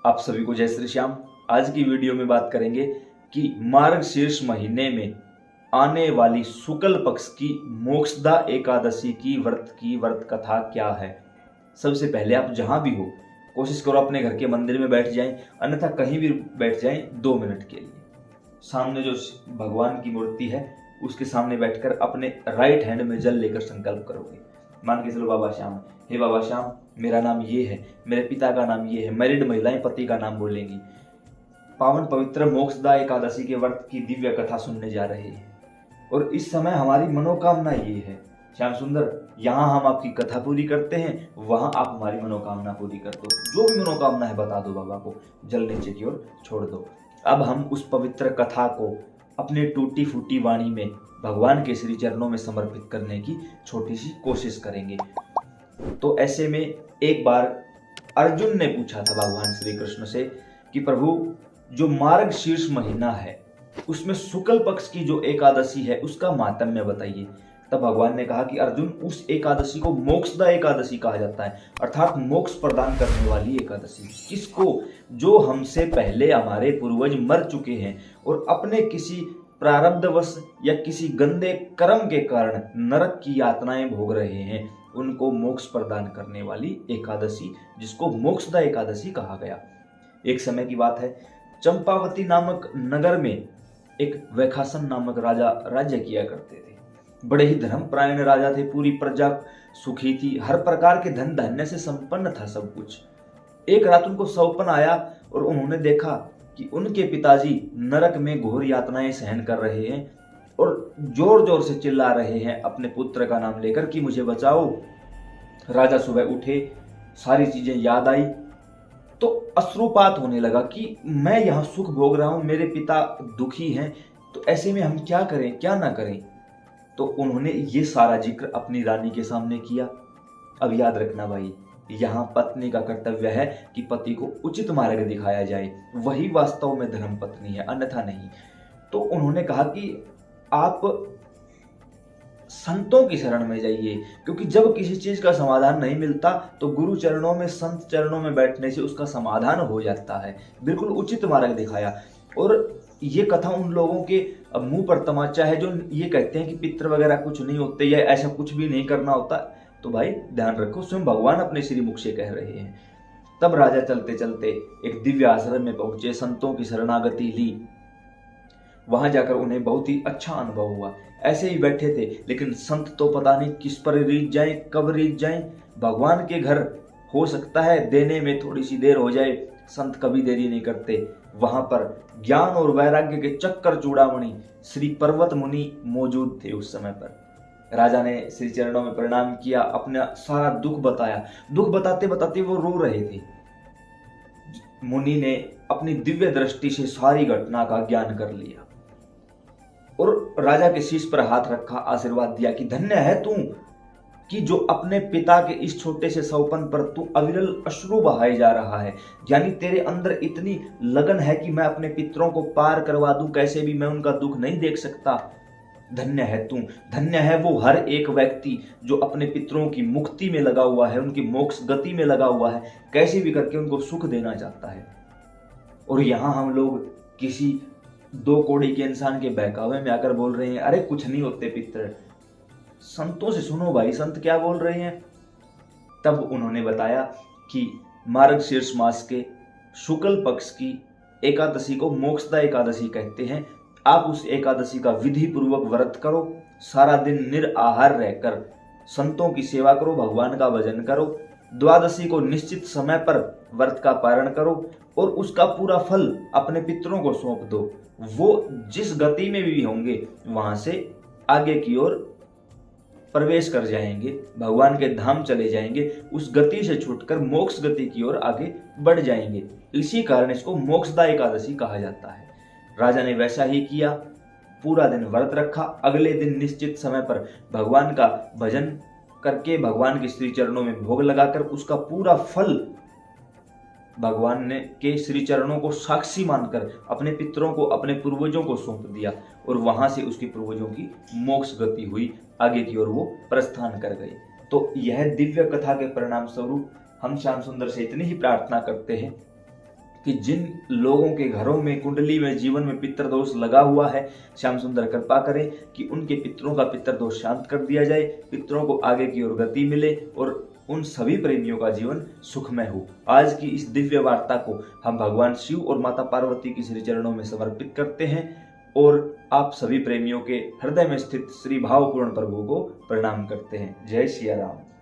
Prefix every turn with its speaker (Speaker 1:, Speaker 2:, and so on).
Speaker 1: आप सभी को जय श्री श्याम। आज की वीडियो में बात करेंगे कि मार्गशीर्ष महीने में आने वाली शुक्ल पक्ष की मोक्षदा एकादशी की व्रत कथा क्या है। सबसे पहले आप जहां भी हो कोशिश करो अपने घर के मंदिर में बैठ जाएं, अन्यथा कहीं भी बैठ जाएं 2 मिनट के लिए। सामने जो भगवान की मूर्ति है उसके सामने बैठकर अपने राइट हैंड में जल लेकर संकल्प करोगे। मान के चलो बाबा श्याम, हे बाबा श्याम मेरा नाम ये है, मेरे पिता का नाम ये है। मैरिड महिलाएं पति का नाम बोलेंगी। पावन पवित्र मोक्षदा एकादशी के व्रत की दिव्य कथा सुनने जा रहे हैं और इस समय हमारी मनोकामना ये है, श्याम सुंदर यहाँ हम आपकी कथा पूरी करते हैं, वहां आप हमारी मनोकामना पूरी कर दो। जो भी मनोकामना है बता दो बाबा को, जल नीचे की ओर छोड़ दो। अब हम उस पवित्र कथा को अपने टूटी फूटी वाणी में भगवान के श्री चरणों में समर्पित करने की छोटी सी कोशिश करेंगे। तो ऐसे में एक बार अर्जुन ने पूछा था भगवान श्री कृष्ण से कि प्रभु जो मार्गशीर्ष महीना है उसमें शुक्ल पक्ष की जो एकादशी है उसका माहात्म्य बताइए। तब भगवान ने कहा कि अर्जुन उस एकादशी को मोक्षदा एकादशी कहा जाता है, अर्थात मोक्ष प्रदान करने वाली एकादशी। किसको? जो हमसे पहले हमारे पूर्वज मर चुके हैं और अपने किसी प्रारब्धवश या किसी गंदे कर्म के कारण नरक की यातनाएं भोग रहे हैं, उनको मोक्ष प्रदान करने वाली एकादशी, जिसको मोक्षदा एकादशी कहा गया। एक समय की बात है, चंपावती नामक नगर में एक वैखासन नामक राजा राज्य किया करते थे। बड़े ही धर्मपरायण राजा थे, पूरी प्रजा सुखी थी, हर प्रकार के धन धान्य से संपन्न था सब कुछ। एक रात उनको सौपन आया और उन्होंने देखा कि उनके पिताजी नरक में घोर यातनाएं सहन कर रहे हैं और जोर जोर से चिल्ला रहे हैं अपने पुत्र का नाम लेकर कि मुझे बचाओ। राजा सुबह उठे, सारी चीजें याद आई तो अश्रुपात होने लगा कि मैं यहाँ सुख भोग रहा हूं, मेरे पिता दुखी हैं, तो ऐसे में हम क्या करें क्या ना करें। तो उन्होंने ये सारा जिक्र अपनी रानी के सामने किया। अब याद रखना भाई, यहाँ पत्नी का कर्तव्य है कि पति को उचित मार्ग दिखाया जाए, वही वास्तव में धर्म पत्नी है, अन्यथा नहीं। तो उन्होंने कहा कि आप संतों की शरण में जाइए, क्योंकि जब किसी चीज का समाधान नहीं मिलता तो गुरु चरणों में, संत चरणों में बैठने से उसका समाधान हो जाता है। बिल्कुल उचित मार्ग दिखाया। और ये कथा उन लोगों के मुंह पर तमाचा है जो ये कहते हैं कि पितृ वगैरह कुछ नहीं होते या ऐसा कुछ भी नहीं करना होता। तो भाई ध्यान रखो, स्वयं भगवान अपने श्री मुख से कह रहे हैं। तब राजा चलते चलते एक दिव्य आश्रम में पहुंचे, संतों की शरणागति ली। वहां जाकर उन्हें बहुत ही अच्छा अनुभव हुआ। ऐसे ही बैठे थे, लेकिन संत तो पता नहीं किस पर रीझ जाएं, कब रीझ जाएं। भगवान के घर हो सकता है देने में थोड़ी सी देर हो जाए, संत कभी देरी नहीं करते। वहां पर ज्ञान और वैराग्य के चक्कर चूड़ामणि श्री पर्वत मुनि मौजूद थे उस समय पर। राजा ने श्री चरणों में प्रणाम किया, अपना सारा दुख बताया। दुख बताते बताते वो रो रहे थे। मुनि ने अपनी दिव्य दृष्टि से सारी घटना का ज्ञान कर लिया और राजा के शीश पर हाथ रखा, आशीर्वाद दिया कि धन्य है तू कि जो अपने पिता के इस छोटे से सौपन पर तू अविरल अश्रु बहाए जा रहा है। यानी तेरे अंदर इतनी लगन है कि मैं अपने पितरों को पार करवा दूं, कैसे भी मैं उनका दुख नहीं देख सकता। धन्य है तू। धन्य है वो हर एक व्यक्ति जो अपने पितरों की मुक्ति में लगा हुआ है, उनकी मोक्ष गति में लगा हुआ है, कैसे भी करके उनको सुख देना चाहता है। और यहाँ हम लोग किसी 2 कौड़ी के इंसान के बहकावे में आकर बोल रहे हैं अरे कुछ नहीं होते पितर। संतों से सुनो भाई, संत क्या बोल रहे हैं। तब उन्होंने बताया कि मार्गशीर्ष मास के शुक्ल पक्ष की एकादशी को मोक्षदा एकादशी कहते हैं। आप उस एकादशी का विधि पूर्वक व्रत करो, सारा दिन निराहार रहकर संतों की सेवा करो, भगवान का भजन करो। द्वादशी को निश्चित समय पर व्रत का पारण करो और उसका पूरा फल अपने पितरों को सौंप दो। वो जिस गति में भी होंगे वहां से आगे की ओर प्रवेश कर जाएंगे, भगवान के धाम चले जाएंगे, उस गति से छूटकर मोक्ष गति की ओर आगे बढ़ जाएंगे। इसी कारण इसको मोक्षदा एकादशी कहा जाता है। राजा ने वैसा ही किया, पूरा दिन व्रत रखा। अगले दिन निश्चित समय पर भगवान का भजन करके, भगवान के श्री चरणों में भोग लगाकर उसका पूरा फल भगवान ने के श्री चरणों को साक्षी मानकर अपने पितरों को, अपने पूर्वजों को सौंप दिया और वहां से उसके पूर्वजों की मोक्ष गति हुई, आगे की ओर वो प्रस्थान कर गए। तो यह दिव्य कथा के परिणाम स्वरूप हम श्याम सुंदर से इतनी ही प्रार्थना करते हैं कि जिन लोगों के घरों में कुंडली में जीवन में पितृदोष लगा हुआ है, श्याम सुंदर कृपा करें कि उनके पितरों का पितृदोष शांत कर दिया जाए, पितरों को आगे की ओर गति मिले और उन सभी प्रेमियों का जीवन सुखमय हो। आज की इस दिव्य वार्ता को हम भगवान शिव और माता पार्वती के श्री चरणों में समर्पित करते हैं और आप सभी प्रेमियों के हृदय में स्थित श्री भावपूर्ण प्रभु को प्रणाम करते हैं। जय सिया राम।